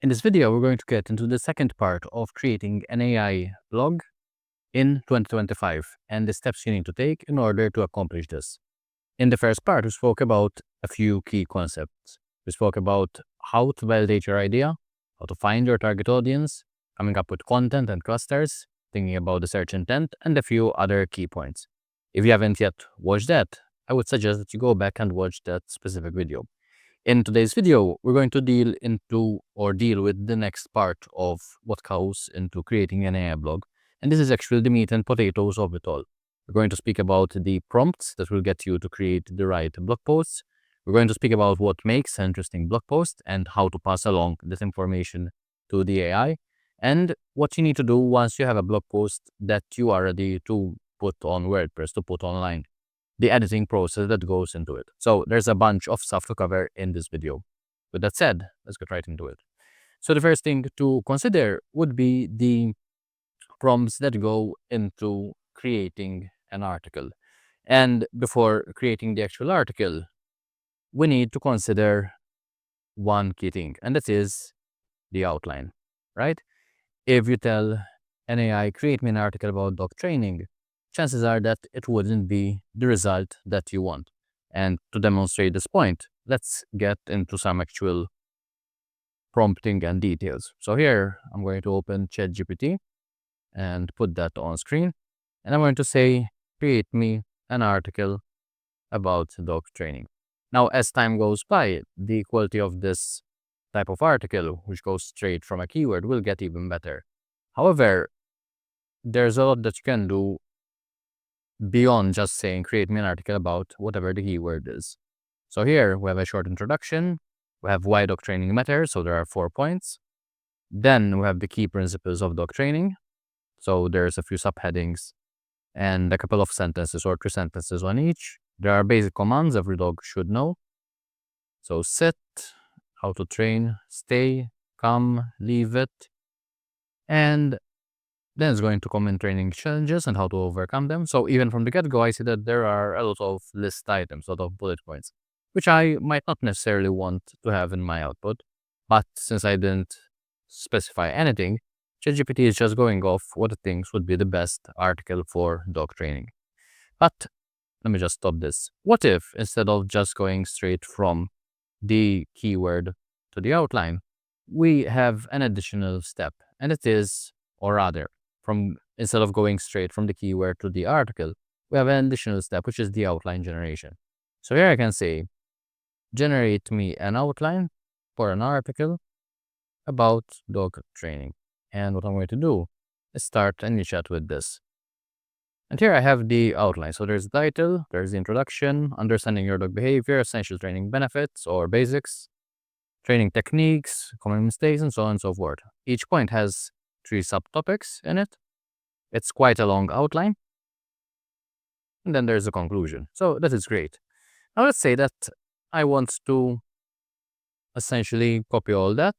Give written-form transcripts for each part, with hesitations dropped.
In this video, we're going to get into the second part of creating an AI blog in 2025 and the steps you need to take in order to accomplish this. In the first part, we spoke about a few key concepts. We spoke about how to validate your idea, how to find your target audience, coming up with content and clusters, thinking about the search intent, and a few other key points. If you haven't yet watched that, I would suggest that you go back and watch that specific video. In today's video, we're going to deal with the next part of what goes into creating an AI blog. And this is actually the meat and potatoes of it all. We're going to speak about the prompts that will get you to create the right blog posts. We're going to speak about what makes an interesting blog post and how to pass along this information to the AI, and what you need to do once you have a blog post that you are ready to put on WordPress, to put online, the editing process that goes into it. So there's a bunch of stuff to cover in this video. With that said, let's get right into it. So the first thing to consider would be the prompts that go into creating an article. And before creating the actual article, we need to consider one key thing, and that is the outline, right? If you tell an AI, create me an article about dog training, chances are that it wouldn't be the result that you want. And to demonstrate this point, let's get into some actual prompting and details. So here, I'm going to open ChatGPT and put that on screen. And I'm going to say, create me an article about dog training. Now, as time goes by, the quality of this type of article, which goes straight from a keyword, will get even better. However, there's a lot that you can do beyond just saying, create me an article about whatever the keyword is. So here we have a short introduction. We have why dog training matters. So there are 4 points. Then we have the key principles of dog training. So there's a few subheadings and a couple of sentences or 3 sentences on each. There are basic commands every dog should know. So sit, how to train, stay, come, leave it. And then it's going to come in training challenges and how to overcome them. So even from the get-go, I see that there are a lot of list items, a lot of bullet points, which I might not necessarily want to have in my output. But since I didn't specify anything, ChatGPT is just going off what it thinks would be the best article for dog training. But let me just stop this. What if, instead of just going straight from the keyword to the outline, we have an additional step, and it is, or rather, instead of going straight from the keyword to the article, we have an additional step, which is the outline generation. So here I can say, generate me an outline for an article about dog training. And what I'm going to do is start a new chat with this. And here I have the outline. So there's the title, there's the introduction, understanding your dog behavior, essential training benefits or basics, training techniques, common mistakes, and so on and so forth. Each point has 3 subtopics in it. It's quite a long outline. And then there's a conclusion. So that is great. Now let's say that I want to essentially copy all that.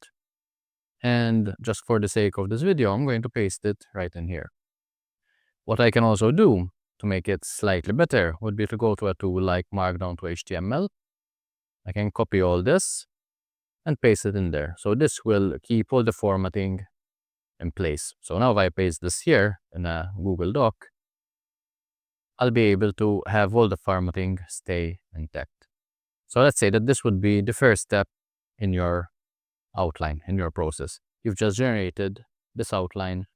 And just for the sake of this video, I'm going to paste it right in here. What I can also do to make it slightly better would be to go to a tool like Markdown to HTML. I can copy all this and paste it in there. So this will keep all the formatting in place. So now if I paste this here in a Google Doc, I'll be able to have all the formatting stay intact. So let's say that this would be the first step in your outline, in your process. You've just generated this outline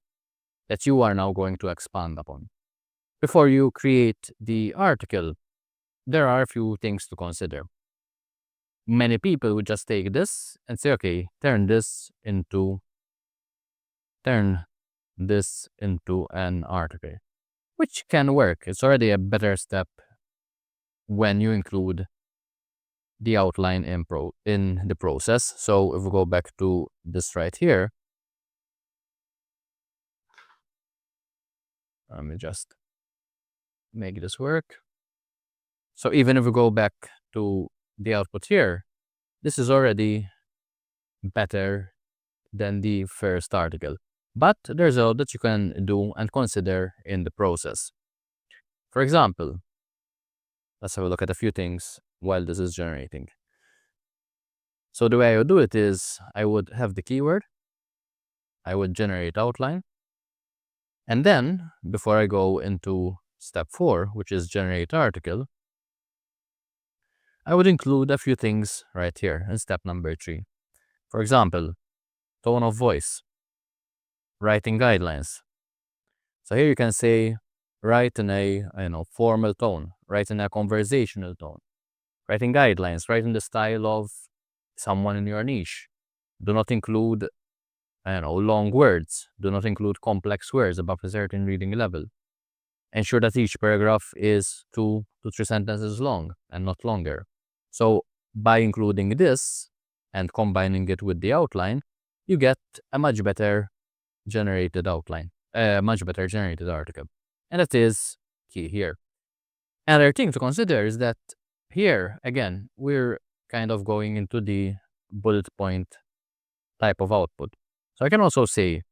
that you are now going to expand upon. Before you create the article, there are a few things to consider. Many people would just take this and say, okay, turn this into an article, which can work. It's already a better step when you include the outline in the process. So if we go back to this right here, let me just make this work. So even if we go back to the output here, this is already better than the first article. But there's a lot that you can do and consider in the process. For example, let's have a look at a few things while this is generating. So the way I would do it is I would have the keyword, I would generate outline, and then before I go into step 4, which is generate article, I would include a few things right here in step number 3. For example, tone of voice, writing guidelines. So here you can say, write in a formal tone, write in a conversational tone, writing guidelines, write in the style of someone in your niche. Do not include, long words. Do not include complex words above a certain reading level. Ensure that each paragraph is 2 to 3 sentences long and not longer. So by including this and combining it with the outline, you get a much better generated outline, a much better generated article. And that is key here. Another thing to consider is that here, again, we're kind of going into the bullet point type of output. So I can also say,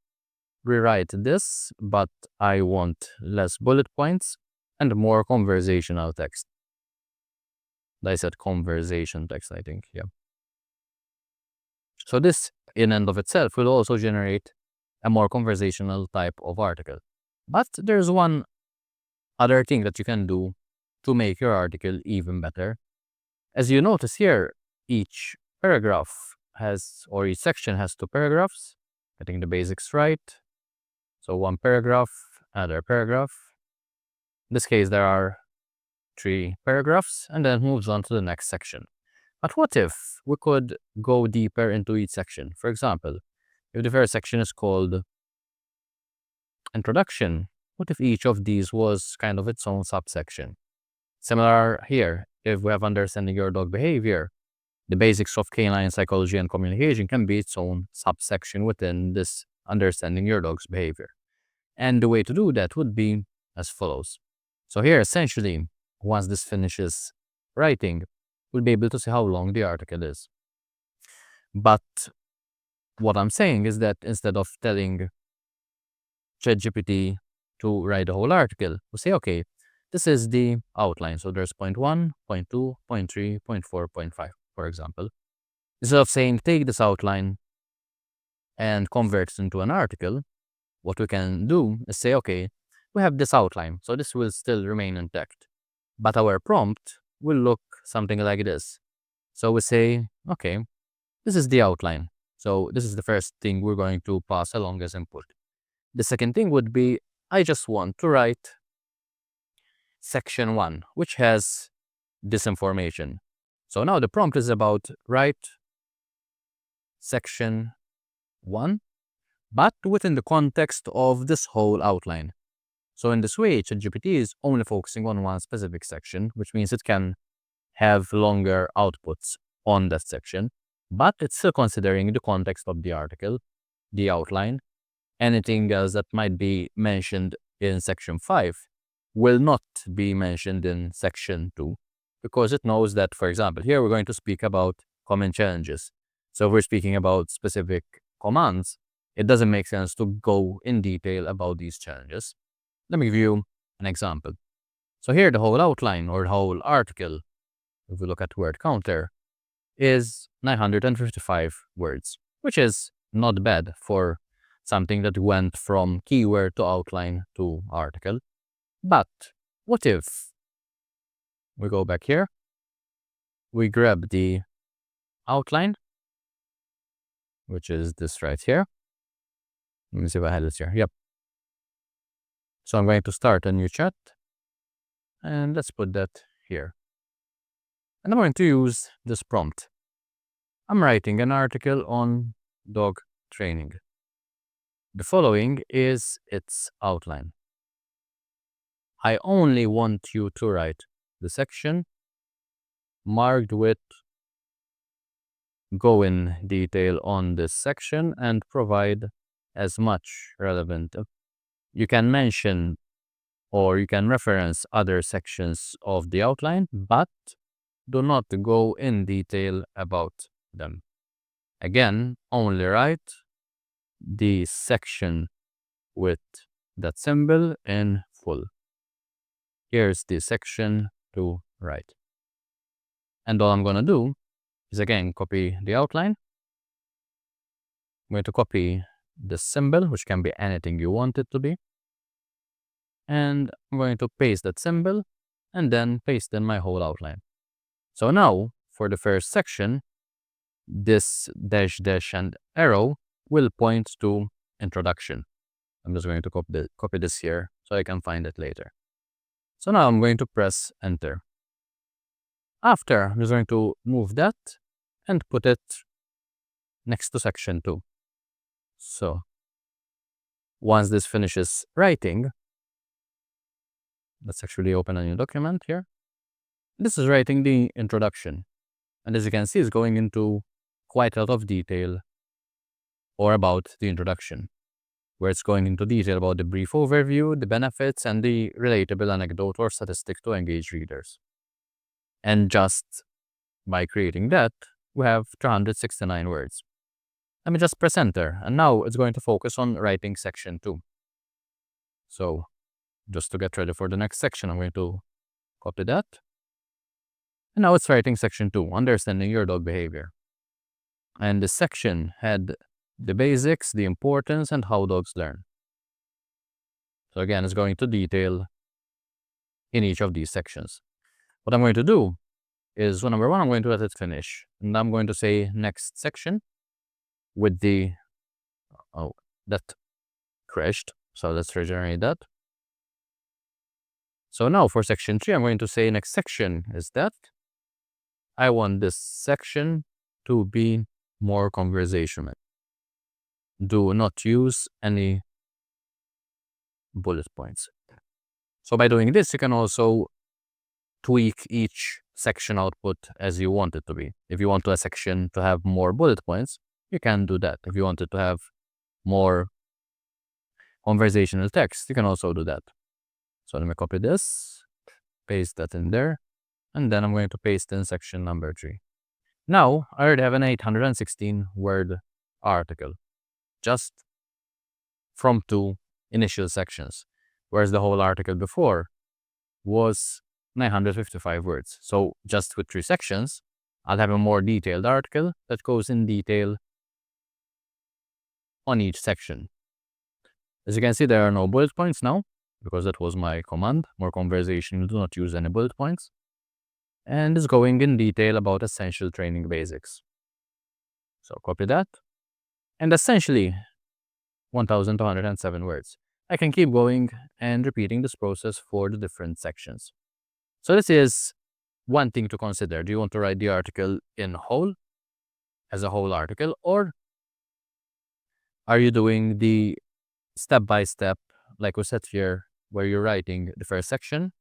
rewrite this, but I want less bullet points and more conversational text. I said conversation text, I think, yeah. So this, in and of itself, will also generate a more conversational type of article. But there's one other thing that you can do to make your article even better. As you notice here, each paragraph or each section has 2 paragraphs, getting the basics right. So 1 paragraph, another paragraph. In this case, there are 3 paragraphs, and then moves on to the next section. But what if we could go deeper into each section? For example, if the first section is called Introduction, what if each of these was kind of its own subsection? Similar here, if we have Understanding Your Dog Behavior, the basics of canine psychology and communication can be its own subsection within this Understanding Your Dog's Behavior. And the way to do that would be as follows. So here, essentially, once this finishes writing, we'll be able to see how long the article is. But what I'm saying is that instead of telling ChatGPT to write the whole article, we'll say, okay, this is the outline. So there's point 1, point 2, point 3, point 4, point 5, for example. Instead of saying, take this outline and convert it into an article, what we can do is say, okay, we have this outline, so this will still remain intact. But our prompt will look something like this. So we say, okay, this is the outline. So this is the first thing we're going to pass along as input. The second thing would be, I just want to write section 1, which has this information. So now the prompt is about write section 1, but within the context of this whole outline. So in this way, ChatGPT is only focusing on one specific section, which means it can have longer outputs on that section, but it's still considering the context of the article, the outline. Anything else that might be mentioned in section 5 will not be mentioned in section 2, because it knows that, for example, here we're going to speak about common challenges. So if we're speaking about specific commands, it doesn't make sense to go in detail about these challenges. Let me give you an example. So here the whole outline or the whole article, if we look at word counter, is 955 words, which is not bad for something that went from keyword to outline to article. But what if we go back here, we grab the outline, which is this right here. Let me see if I had this here. Yep. So I'm going to start a new chat, and let's put that here. And I'm going to use this prompt. I'm writing an article on dog training. The following is its outline. I only want you to write the section marked with go in detail on this section and provide as much relevant. You can mention or you can reference other sections of the outline, but do not go in detail about them. Again, only write the section with that symbol in full. Here's the section to write. And all I'm going to do is again copy the outline. I'm going to copy the symbol, which can be anything you want it to be. And I'm going to paste that symbol and then paste in my whole outline. So now for the first section, this dash dash and arrow will point to introduction. I'm just going to copy this here so I can find it later. So now I'm going to press enter. After, I'm just going to move that and put it next to section 2. So once this finishes writing, let's actually open a new document here. This is writing the introduction. And as you can see, it's going into quite a lot of detail or about the introduction, where it's going into detail about the brief overview, the benefits, and the relatable anecdote or statistic to engage readers. And just by creating that, we have 369 words. Let me just press enter, and now it's going to focus on writing section 2. So just to get ready for the next section, I'm going to copy that. And now it's writing section 2, understanding your dog behavior. And this section had the basics, the importance, and how dogs learn. So again, it's going to detail in each of these sections. What I'm going to do is, number 1, I'm going to let it finish. And I'm going to say next section with the, that crashed. So let's regenerate that. So now for section 3, I'm going to say next section is that I want this section to be more conversational. Do not use any bullet points. So by doing this, you can also tweak each section output as you want it to be. If you want a section to have more bullet points, you can do that. If you want it to have more conversational text, you can also do that. So let me copy this, paste that in there, and then I'm going to paste in section number 3. Now, I already have an 816 word article, just from 2 initial sections, whereas the whole article before was 955 words. So just with 3 sections, I'll have a more detailed article that goes in detail on each section. As you can see, there are no bullet points now, because that was my command, more conversation, do not use any bullet points. And it's going in detail about essential training basics. So copy that. And essentially, 1,207 words. I can keep going and repeating this process for the different sections. So this is one thing to consider. Do you want to write the article in whole, as a whole article, or are you doing the step-by-step, like we said here, where you're writing the first section,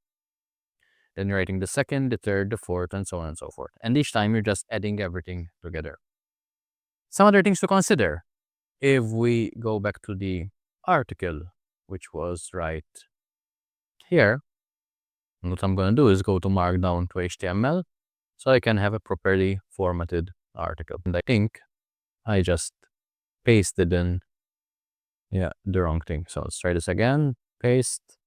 then you're writing the second, the third, the fourth, and so on and so forth. And each time you're just adding everything together. Some other things to consider. If we go back to the article, which was right here, what I'm going to do is go to Markdown to HTML so I can have a properly formatted article. And I think I just pasted in, the wrong thing. So let's try this again. Paste,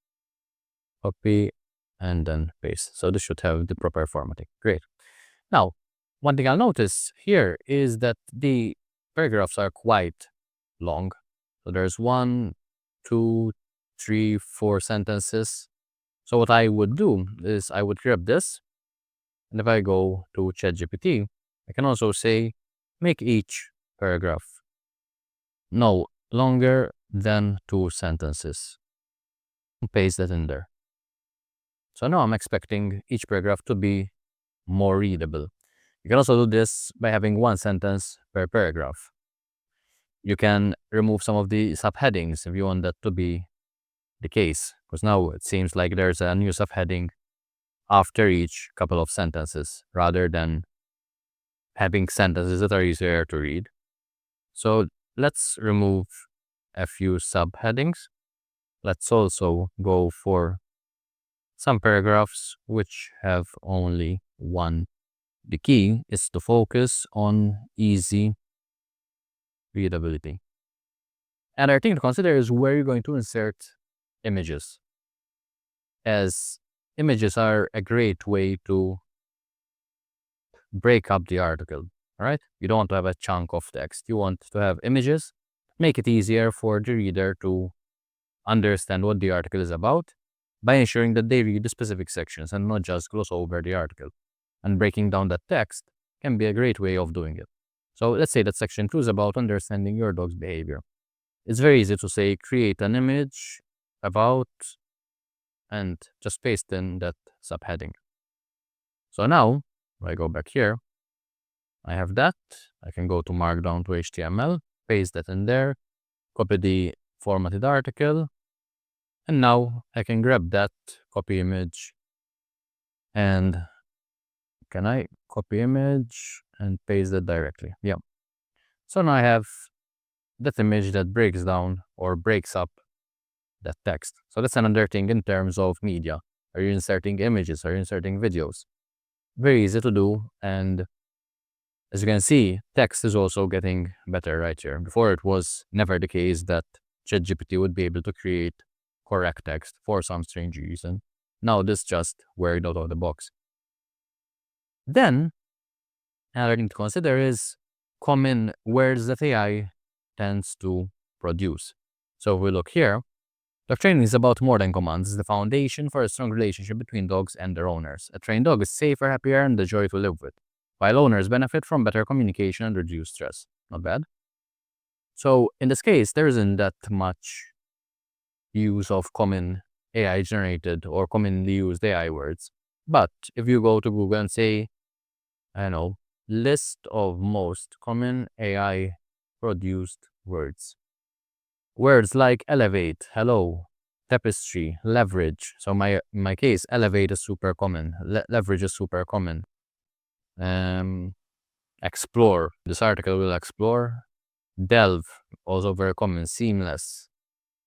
copy, and then paste. So this should have the proper formatting. Great. Now, one thing I'll notice here is that the paragraphs are quite long. So there's 1, 2, 3, 4 sentences. So what I would do is I would grab this, and if I go to ChatGPT, I can also say, make each paragraph no longer than 2 sentences. Paste that in there. So now I'm expecting each paragraph to be more readable. You can also do this by having 1 sentence per paragraph. You can remove some of the subheadings if you want that to be the case, because now it seems like there's a new subheading after each couple of sentences rather than having sentences that are easier to read. So let's remove a few subheadings. Let's also go for some paragraphs which have only 1. The key is to focus on easy readability. Another thing to consider is where you're going to insert images, as images are a great way to break up the article, all right? You don't want to have a chunk of text. You want to have images, make it easier for the reader to understand what the article is about by ensuring that they read the specific sections and not just gloss over the article. And breaking down that text can be a great way of doing it. So let's say that section 2 is about understanding your dog's behavior. It's very easy to say create an image about and just paste in that subheading. So now, if I go back here, I have that. I can go to Markdown to HTML, paste that in there, copy the formatted article, and now I can grab that copy image and can I copy image and paste that directly? Yeah. So now I have that image that breaks down or breaks up that text. So that's another thing in terms of media. Are you inserting images? Are you inserting videos? Very easy to do. And as you can see, text is also getting better right here. Before it was never the case that ChatGPT would be able to create correct text for some strange reason. Now this just worked out of the box. Then, another thing to consider is common words that AI tends to produce. So if we look here, dog training is about more than commands. It's the foundation for a strong relationship between dogs and their owners. A trained dog is safer, happier, and a joy to live with, while owners benefit from better communication and reduced stress. Not bad. So in this case, there isn't that much use of common AI generated or commonly used AI words. But if you go to Google and say, I don't know, list of most common AI produced words. Words like elevate, hello, tapestry, leverage. So in my case, elevate is super common. Leverage is super common. Explore. This article will explore. Delve, also very common. Seamless.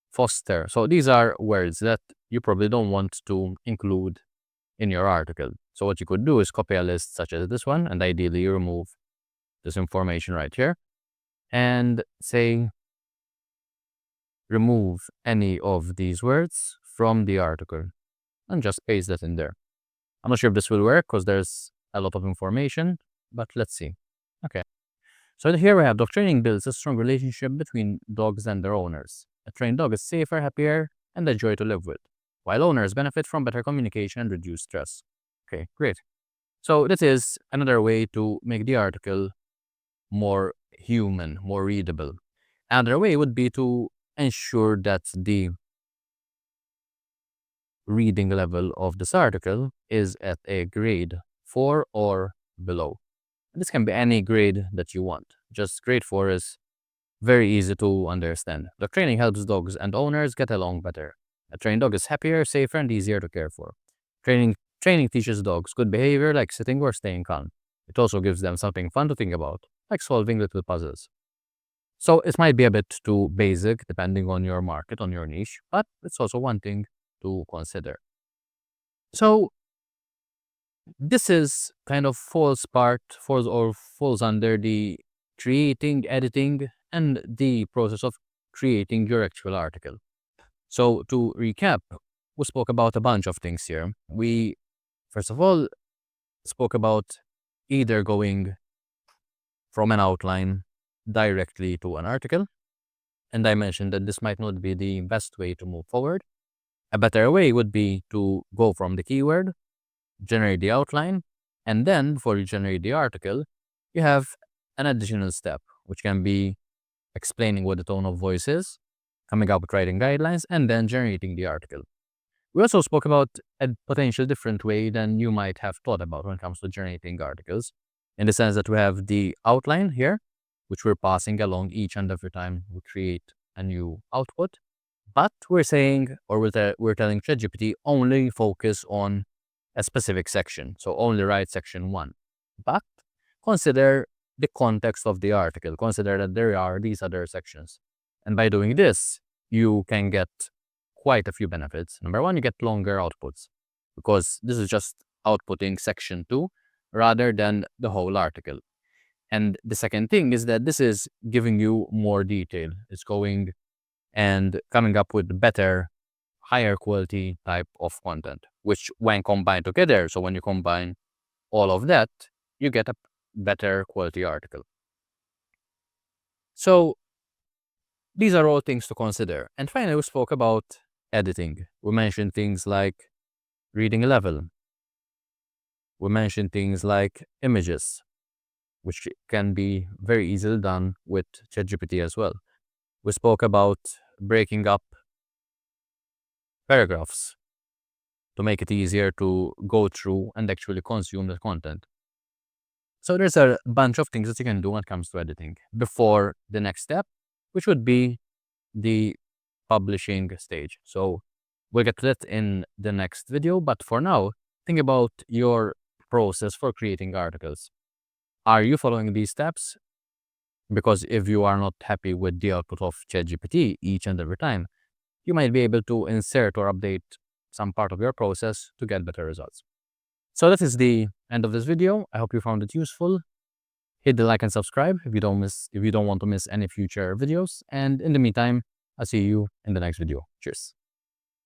Foster. So these are words that you probably don't want to include in your article. So what you could do is copy a list such as this one, and ideally remove this information right here, and say remove any of these words from the article, and just paste that in there. I'm not sure if this will work because there's a lot of information, but let's see. Okay. So here we have dog training builds a strong relationship between dogs and their owners. A trained dog is safer, happier, and a joy to live with, while owners benefit from better communication and reduced stress. Okay, great. So this is another way to make the article more human, more readable. Another way would be to ensure that the reading level of this article is at a grade 4 or below. This can be any grade that you want. Just grade 4 is very easy to understand. The training helps dogs and owners get along better. A trained dog is happier, safer, and easier to care for. Training teaches dogs good behavior like sitting or staying calm. It also gives them something fun to think about, like solving little puzzles. So it might be a bit too basic depending on your market, on your niche, but it's also one thing to consider. So this is kind of falls under the creating, editing, and the process of creating your actual article. So to recap, we spoke about a bunch of things here. We, first of all, spoke about either going from an outline directly to an article. And I mentioned that this might not be the best way to move forward. A better way would be to go from the keyword, generate the outline, and then before you generate the article, you have an additional step, which can be explaining what the tone of voice is, coming up with writing guidelines, and then generating the article. We also spoke about a potential different way than you might have thought about when it comes to generating articles, in the sense that we have the outline here, which we're passing along each and every time we create a new output. But we're saying, or we're telling ChatGPT, only focus on a specific section. So only write section 1. But consider the context of the article. Consider that there are these other sections. And by doing this, you can get quite a few benefits. Number one, you get longer outputs because this is just outputting section 2 rather than the whole article. And the second thing is that this is giving you more detail. It's going and coming up with better, higher quality type of content, which when combined together, so when you combine all of that, you get a better quality article. So these are all things to consider. And finally, we spoke about editing. We mentioned things like reading level. We mentioned things like images, which can be very easily done with ChatGPT as well. We spoke about breaking up paragraphs to make it easier to go through and actually consume the content. So there's a bunch of things that you can do when it comes to editing before the next step, which would be the publishing stage. So we'll get to that in the next video, but for now, think about your process for creating articles. Are you following these steps? Because if you are not happy with the output of ChatGPT each and every time, you might be able to insert or update some part of your process to get better results. So that is the end of this video. I hope you found it useful. Hit the like and subscribe if you don't want to miss any future videos. And in the meantime, I'll see you in the next video. Cheers.